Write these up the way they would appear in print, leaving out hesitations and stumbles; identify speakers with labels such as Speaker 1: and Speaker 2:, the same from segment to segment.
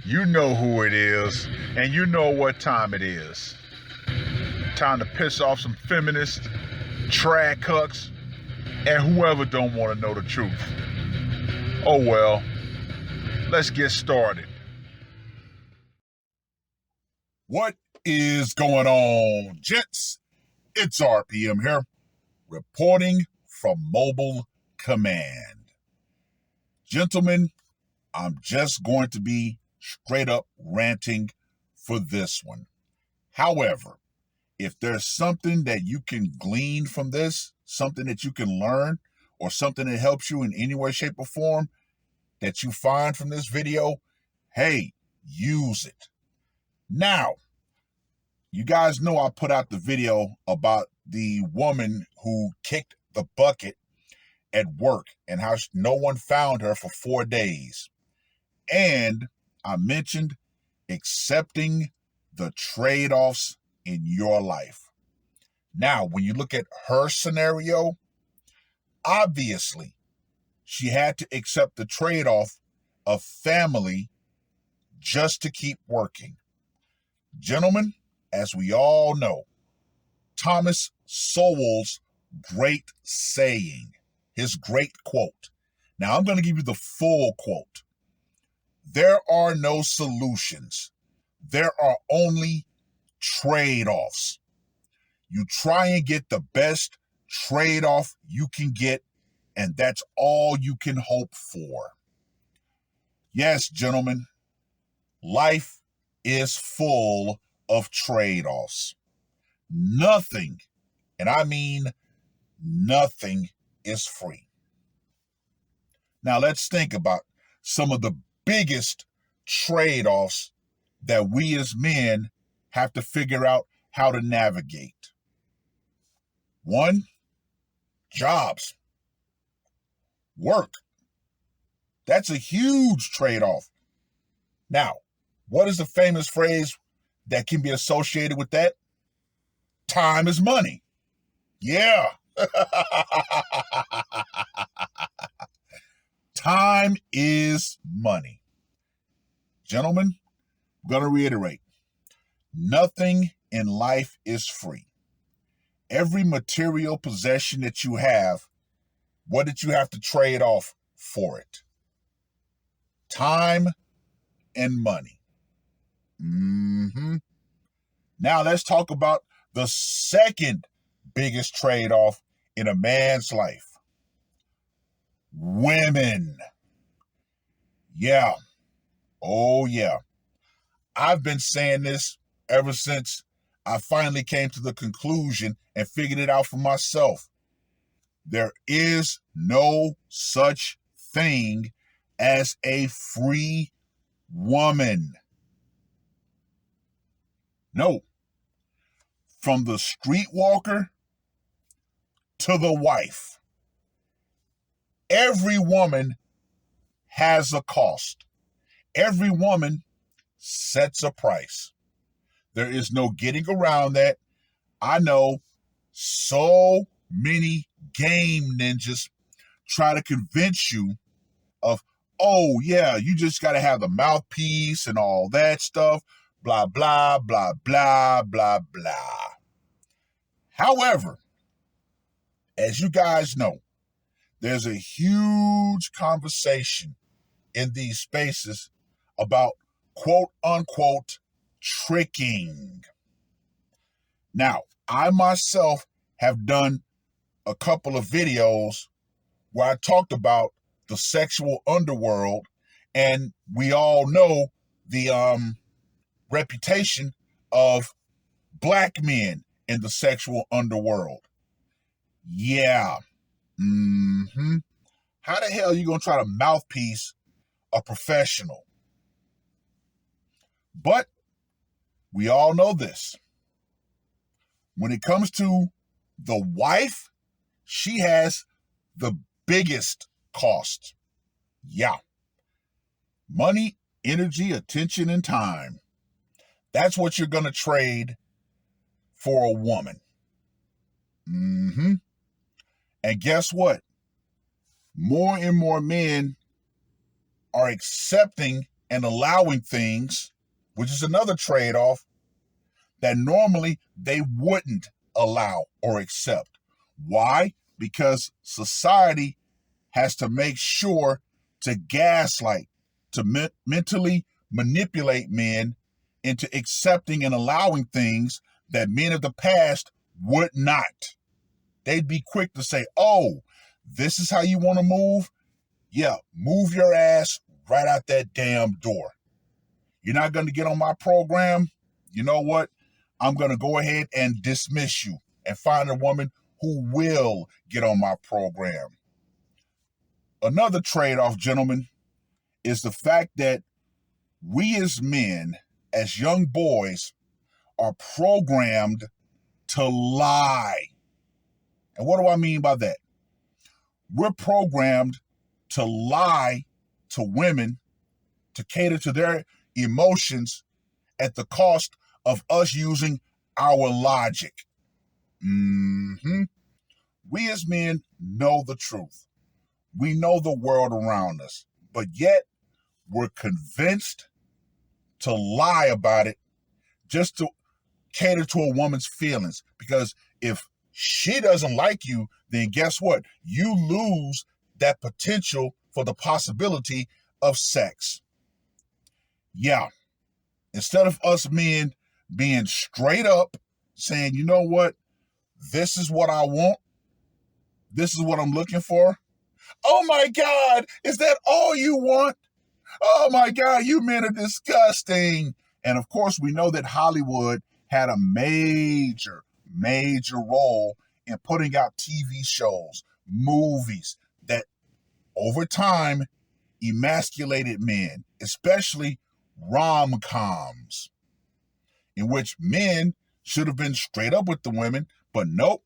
Speaker 1: You know who it is, and you know what time it is. Time to piss off some feminists, trad cucks, and whoever don't want to know the truth. Oh well, let's get started.
Speaker 2: What is going on, gents? It's R.P.M. here, reporting from Mobile Command. Gentlemen, I'm just going to be straight up ranting for this one. However, if there's something that you can glean from this, something that you can learn, or something that helps you in any way, shape, or form that you find from this video, hey, use it. Now, you guys know I put out the video about the woman who kicked the bucket at work and how no one found her for 4 days. And I mentioned accepting the trade-offs in your life. Now, when you look at her scenario, obviously, she had to accept the trade-off of family just to keep working. Gentlemen, as we all know, Thomas Sowell's great saying, his great quote. Now, I'm going to give you the full quote. There are no solutions. There are only trade-offs. You try and get the best trade-off you can get, and that's all you can hope for. Yes, gentlemen, life is full of trade-offs. Nothing, and I mean nothing, is free. Now let's think about some of the biggest trade-offs that we as men have to figure out how to navigate. One, jobs. Work. That's a huge trade-off. Now, what is the famous phrase that can be associated with that? Time is money. Yeah. Time is money. Gentlemen, I'm going to reiterate. Nothing in life is free. Every material possession that you have, what did you have to trade off for it? Time and money. Now let's talk about the second biggest trade-off in a man's life. Women. Yeah. Oh, yeah. I've been saying this ever since I finally came to the conclusion and figured it out for myself. There is no such thing as a free woman. No. From the streetwalker to the wife, every woman has a cost. Every woman sets a price. There is no getting around that. I know so many game ninjas try to convince you of, oh yeah, you just got to have the mouthpiece and all that stuff, blah, blah, blah, blah, blah, blah. However, as you guys know, there's a huge conversation in these spaces about quote unquote tricking. Now, I myself have done a couple of videos where I talked about the sexual underworld, and we all know the reputation of black men in the sexual underworld. Yeah. How the hell are you going to try to mouthpiece a professional? But we all know this. When it comes to the wife, she has the biggest cost. Yeah. Money, energy, attention, and time. That's what you're going to trade for a woman. And guess what? More and more men are accepting and allowing things, which is another trade-off, that normally they wouldn't allow or accept. Why? Because society has to make sure to gaslight, to mentally manipulate men into accepting and allowing things that men of the past would not. They'd be quick to say, oh, this is how you want to move? Yeah, move your ass right out that damn door. You're not going to get on my program? You know what? I'm going to go ahead and dismiss you and find a woman who will get on my program. Another trade-off, gentlemen, is the fact that we as men, as young boys, are programmed to lie. And what do I mean by that? We're programmed to lie to women, to cater to their emotions at the cost of us using our logic. We as men know the truth. We know the world around us, but yet we're convinced to lie about it just to cater to a woman's feelings. Because if she doesn't like you, then guess what? You lose that potential for the possibility of sex. Yeah. Instead of us men being straight up, saying, you know what? This is what I want. This is what I'm looking for. Oh my God, is that all you want? Oh my God, you men are disgusting. And of course, we know that Hollywood had a major role in putting out TV shows, movies that over time emasculated men, especially rom-coms, in which men should have been straight up with the women, but nope.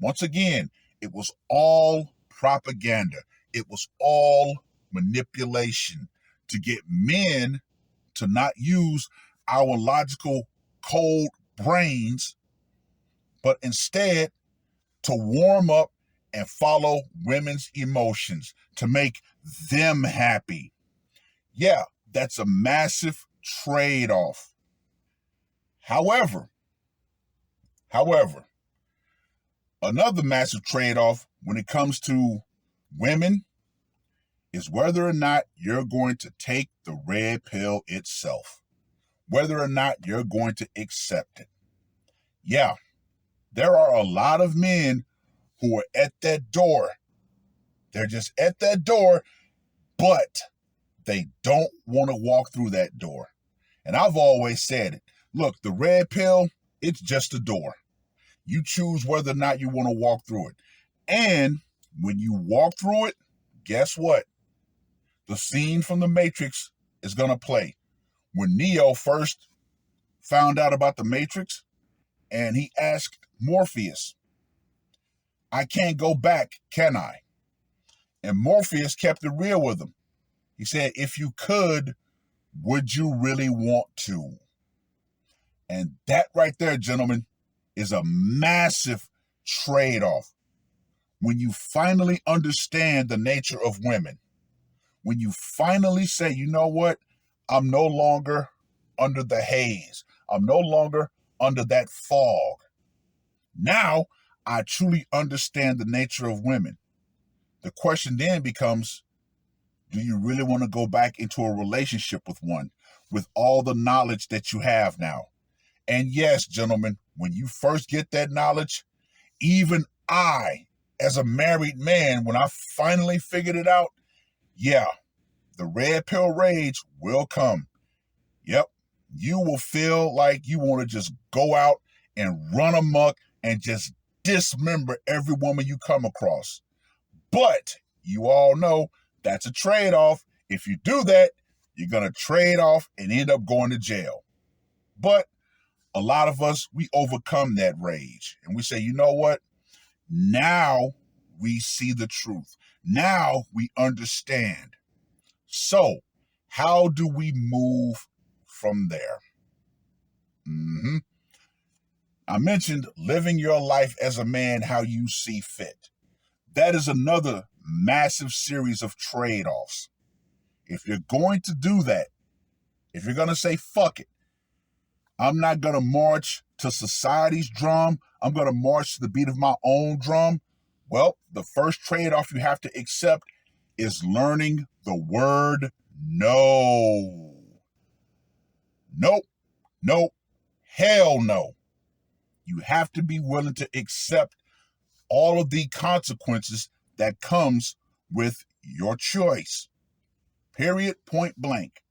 Speaker 2: Once again, it was all propaganda. It was all manipulation to get men to not use our logical, cold brains, but instead to warm up and follow women's emotions, to make them happy. Yeah, that's a massive trade-off. However, another massive trade-off when it comes to women is whether or not you're going to take the red pill itself, whether or not you're going to accept it. Yeah, there are a lot of men who are at that door. They're just at that door, but they don't want to walk through that door. And I've always said it. Look, the red pill, it's just a door. You choose whether or not you want to walk through it. And when you walk through it, guess what? The scene from The Matrix is going to play. When Neo first found out about the Matrix, and he asked Morpheus, I can't go back, can I? And Morpheus kept it real with him. He said, if you could, would you really want to? And that right there, gentlemen, is a massive trade-off. When you finally understand the nature of women, when you finally say, you know what, I'm no longer under the haze. I'm no longer under that fog. Now, I truly understand the nature of women. The question then becomes, do you really want to go back into a relationship with one with all the knowledge that you have now? And yes, gentlemen, when you first get that knowledge, even I, as a married man, when I finally figured it out, yeah, the red pill rage will come. Yep, you will feel like you want to just go out and run amok and just dismember every woman you come across. But you all know that's a trade-off. If you do that, you're going to trade off and end up going to jail. But a lot of us, we overcome that rage and we say, you know what? Now we see the truth. Now we understand. So how do we move from there? I mentioned living your life as a man how you see fit. That is another massive series of trade-offs. If you're going to do that, if you're going to say, fuck it, I'm not going to march to society's drum, I'm going to march to the beat of my own drum, well, the first trade-off you have to accept is learning the word no. Nope, nope, hell no. You have to be willing to accept all of the consequences that comes with your choice. Period, point blank.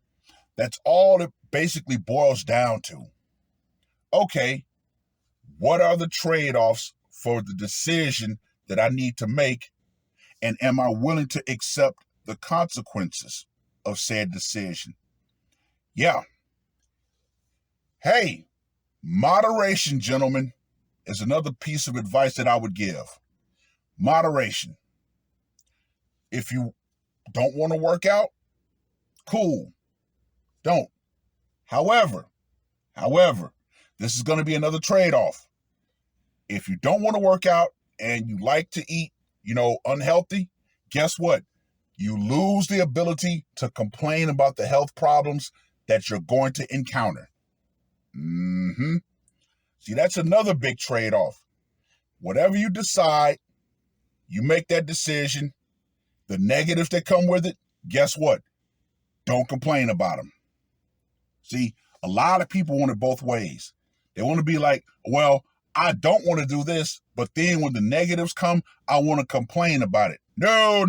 Speaker 2: That's all it basically boils down to. Okay, what are the trade-offs for the decision that I need to make, and am I willing to accept the consequences of said decision? Yeah. Hey, moderation, gentlemen, is another piece of advice that I would give. Moderation. If you don't want to work out, cool, don't. However, this is going to be another trade-off. If you don't want to work out and you like to eat, unhealthy, guess what? You lose the ability to complain about the health problems that you're going to encounter. See, that's another big trade-off. Whatever you decide, you make that decision. The negatives that come with it, guess what? Don't complain about them. See, a lot of people want it both ways. They want to be like, well, I don't want to do this, but then when the negatives come, I want to complain about it. No.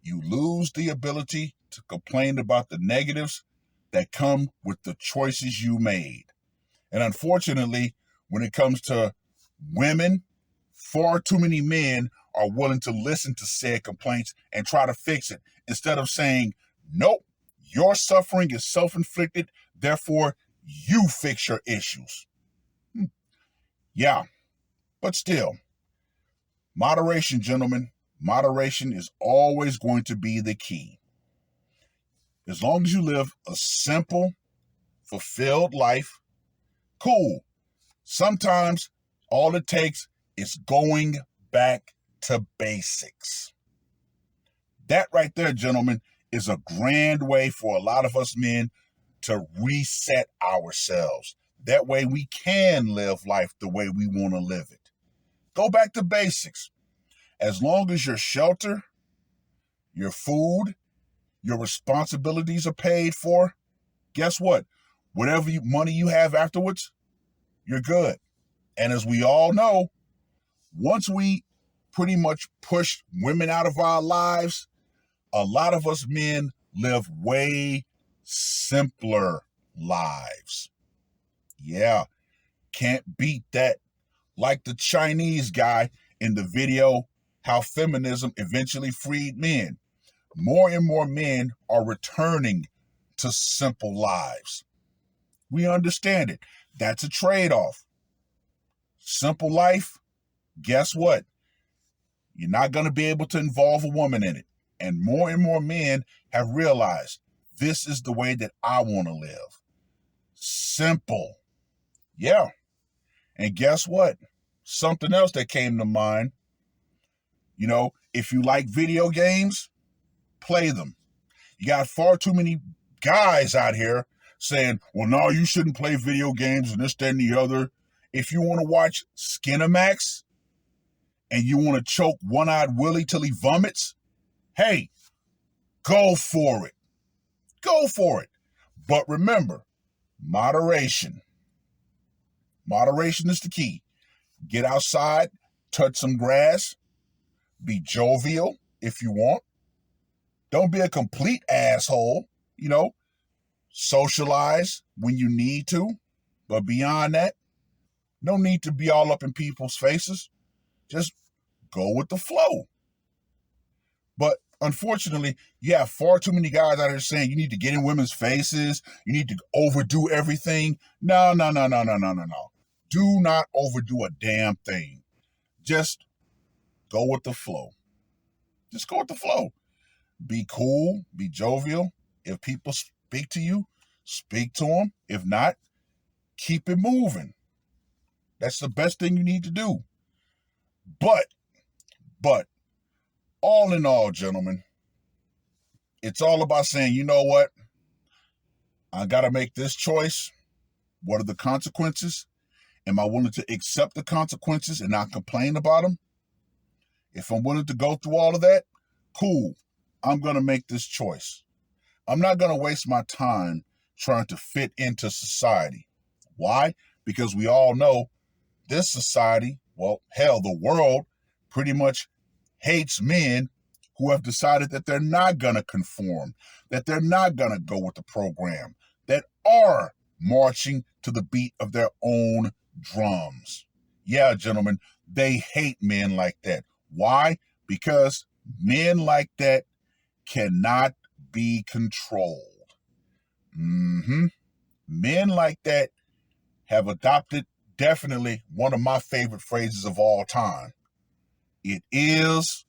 Speaker 2: You lose the ability to complain about the negatives that come with the choices you made. And unfortunately, when it comes to women, far too many men are willing to listen to said complaints and try to fix it instead of saying, nope, your suffering is self-inflicted, therefore you fix your issues. Yeah, but still, moderation, gentlemen, moderation is always going to be the key. As long as you live a simple, fulfilled life, cool. Sometimes all it takes is going back to basics. That right there, gentlemen, is a grand way for a lot of us men to reset ourselves. That way we can live life the way we want to live it. Go back to basics. As long as your shelter, your food, your responsibilities are paid for, guess what? Whatever money you have afterwards, you're good. And as we all know, once we pretty much push women out of our lives, a lot of us men live way simpler lives. Yeah, can't beat that. Like the Chinese guy in the video, How Feminism Eventually Freed Men. More and more men are returning to simple lives. We understand it. That's a trade-off. Simple life, guess what? You're not going to be able to involve a woman in it. And more men have realized this is the way that I want to live. Simple. Yeah. And guess what? Something else that came to mind. If you like video games, play them. You got far too many guys out here saying, well, no, you shouldn't play video games and this, that, and the other. If you want to watch Skinamax and you want to choke One-Eyed Willie till he vomits, hey, go for it. Go for it. But remember, moderation. Moderation is the key. Get outside, touch some grass, be jovial if you want. Don't be a complete asshole, socialize when you need to. But beyond that, no need to be all up in people's faces. Just go with the flow. But unfortunately, you have far too many guys out here saying you need to get in women's faces. You need to overdo everything. No. Do not overdo a damn thing. Just go with the flow. Just go with the flow. Be cool. Be jovial. If people speak to you, speak to them. If not, keep it moving. That's the best thing you need to do. But But all in all, gentlemen, it's all about saying, you know what? I got to make this choice. What are the consequences? Am I willing to accept the consequences and not complain about them? If I'm willing to go through all of that, cool. I'm going to make this choice. I'm not going to waste my time trying to fit into society. Why? Because we all know this society, well, hell, the world pretty much hates men who have decided that they're not going to conform, that they're not going to go with the program, that are marching to the beat of their own drums. Yeah, gentlemen, they hate men like that. Why? Because men like that cannot be controlled. Men like that have adopted definitely one of my favorite phrases of all time. It is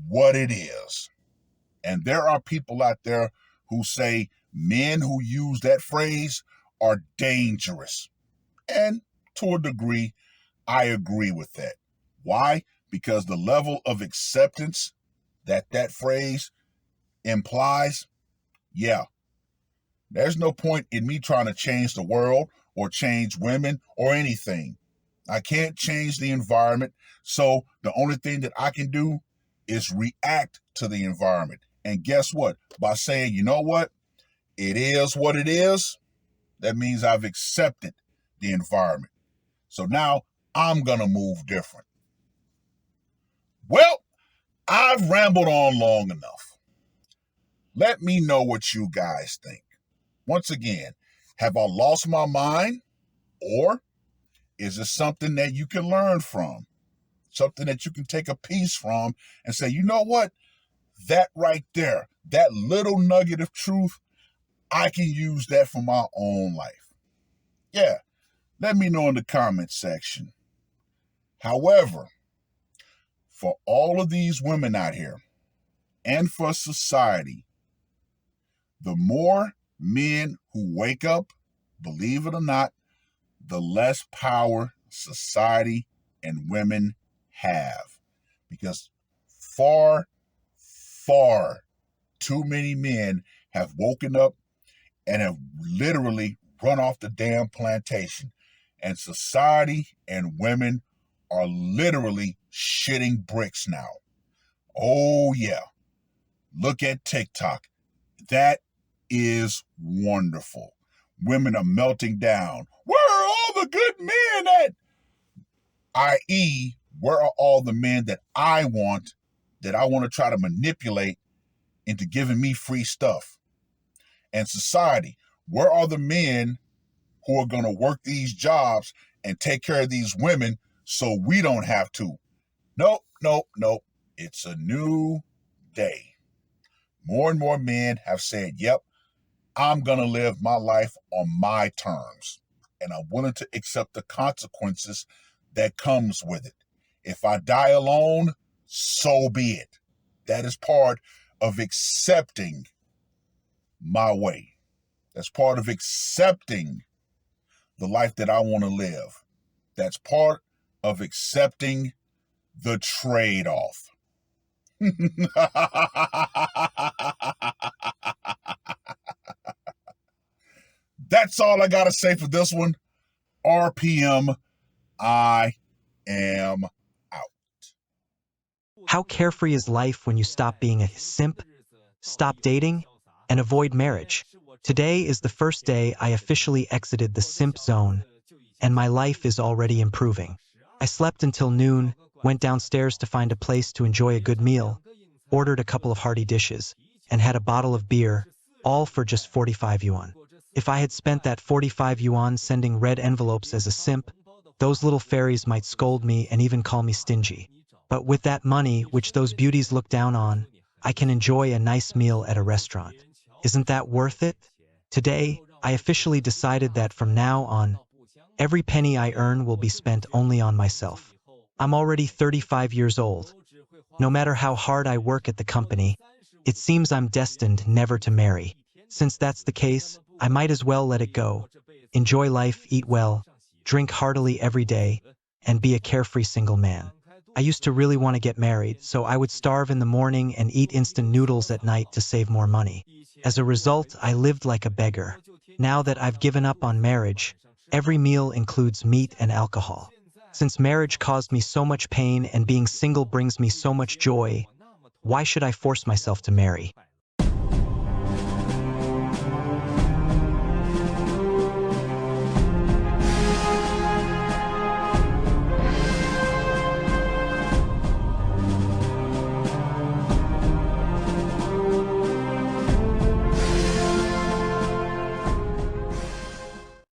Speaker 2: what it is. And there are people out there who say men who use that phrase are dangerous. And to a degree, I agree with that. Why? Because the level of acceptance that phrase implies, yeah, there's no point in me trying to change the world or change women or anything. I can't change the environment. So the only thing that I can do is react to the environment. And guess what? By saying, you know what? It is what it is. That means I've accepted the environment. So now I'm going to move different. Well, I've rambled on long enough. Let me know what you guys think. Once again, have I lost my mind? Or is it something that you can learn from? Something that you can take a piece from and say, you know what? That right there, that little nugget of truth, I can use that for my own life. Yeah, let me know in the comment section. However, for all of these women out here and for society, the more men who wake up, believe it or not, the less power society and women have. Because far, far too many men have woken up and have literally run off the damn plantation. And society and women are literally shitting bricks now. Oh, yeah. Look at TikTok. That is wonderful. Women are melting down. Where are all the good men at? I.e., where are all the men that I want to try to manipulate into giving me free stuff? And society, where are the men who are going to work these jobs and take care of these women so we don't have to? Nope, nope, nope. It's a new day. More and more men have said, yep, I'm going to live my life on my terms. And I'm willing to accept the consequences that comes with it. If I die alone, so be it. That is part of accepting my way. That's part of accepting the life that I want to live. That's part of accepting the trade-off. That's all I got to say for this one. R.P.M. I am out.
Speaker 3: How carefree is life when you stop being a simp, stop dating, and avoid marriage? Today is the first day I officially exited the simp zone, and my life is already improving. I slept until noon, went downstairs to find a place to enjoy a good meal, ordered a couple of hearty dishes, and had a bottle of beer, all for just 45 yuan. If I had spent that 45 yuan sending red envelopes as a simp, those little fairies might scold me and even call me stingy. But with that money, which those beauties look down on, I can enjoy a nice meal at a restaurant. Isn't that worth it? Today, I officially decided that from now on, every penny I earn will be spent only on myself. I'm already 35 years old. No matter how hard I work at the company, it seems I'm destined never to marry. Since that's the case, I might as well let it go. Enjoy life, eat well, drink heartily every day, and be a carefree single man. I used to really want to get married, so I would starve in the morning and eat instant noodles at night to save more money. As a result, I lived like a beggar. Now that I've given up on marriage, every meal includes meat and alcohol. Since marriage caused me so much pain and being single brings me so much joy, why should I force myself to marry?